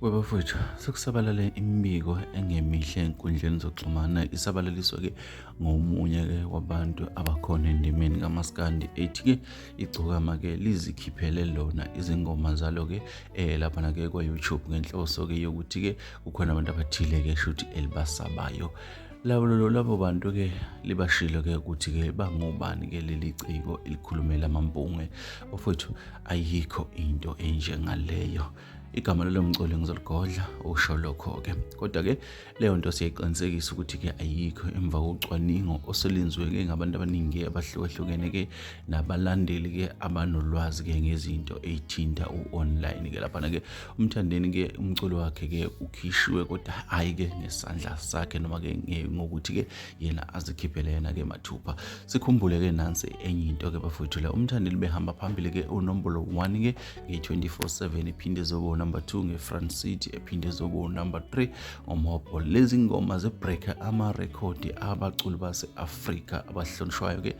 Webafowethu, sekusabalale imibiko engemihle ey'nkundleni zokuxhumana isabalaliswa-ke ngomunye-ke wabantu abakhona endimeni kaMaskandi ethi-ke igcokama-ke lizikhiphele lona izingoma zalo-ke laphana-ke kwa-YouTube ngenhloso-ke yokuthi-ke kukhona abantu abathile-ke shuthi elibasabayo. Labo bantu-ke libashilo-ke ukuthi-ke bangobani-ke leli ciko elikhulumela amambunge. Bafowethu, ayikho into enjengaleyo. Igama lalo mculi ngizoligodla usho lokho-ke. Kodwa-ke leyo nto siyayiqinisekisa ukuthi-ke ayikho emva kocwaningo oselenziwe-ke ngabantu abaningi abahlukahlukene-ke nabalandeli-ke abanolwazi-ke ngezinto ey'thinta u-online-ke. Laphana-ke uMthandeni-ke umculo wakhe-ke ukhishiwe kodwa hhayi-ke ngesandla sakhe noma-ke ngokuthi-ke yena azikhiphele yena-ke mathupha. Sikhumbule-ke nansi enye into-ke bafowethu, la uMthandeni behamba phambili-ke unombolo 1-ke nge-24/7 iphinde zobo number 2 nge-Front City ephinde zobo number 3 ngoMobo. Lezi ngoma zebreaka amarekhodi abaculi base-Afrika abahlonishwayo-ke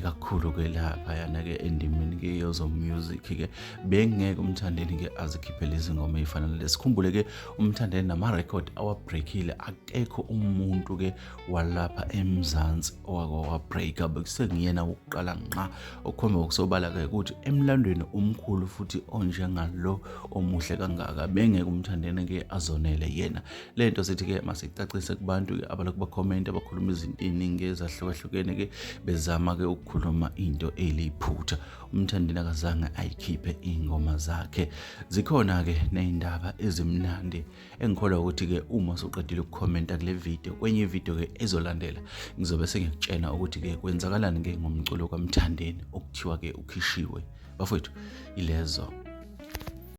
kakhulu-ke laphayana-ke endimeni-ke yezo-music-ke. Bengeke uMthandeni-ke azikhiphele izingoma ey'fana nalezi. Sikhumbule-ke uMthandeni namarekhodi awabreakile akekho umuntu-ke walapha eMzansi owabreaka, bekusengiyena wokuqala ngqa, okukhomba okusobala-ke ukuthi emlandweni omkhulu futhi onjengalo omuhle kangaka bengeke uMthandeni-ke azonele yena. Le nto sithi-ke masicacise kubantu-ke abalokhu bakhomenta bakhuluma izinto ey'ningi ezahlukahlukene-ke bezama-ke ukukhuluma into eliphutha. uMthandeni akazange ayikhiphe iy'ngoma zakhe. Zikhona-ke ney'ndaba ezimnandi engikholwa ukuthi-ke uma usuqedile ukukhomenta kule video, kwenye ividiyo-ke ezolandela ngizobe sengikutshena ukuthi-ke kwenzakalani-ke ngomculo kaMthandeni okuthiwa-ke ukhishiwe. Bafowethu, ilezo.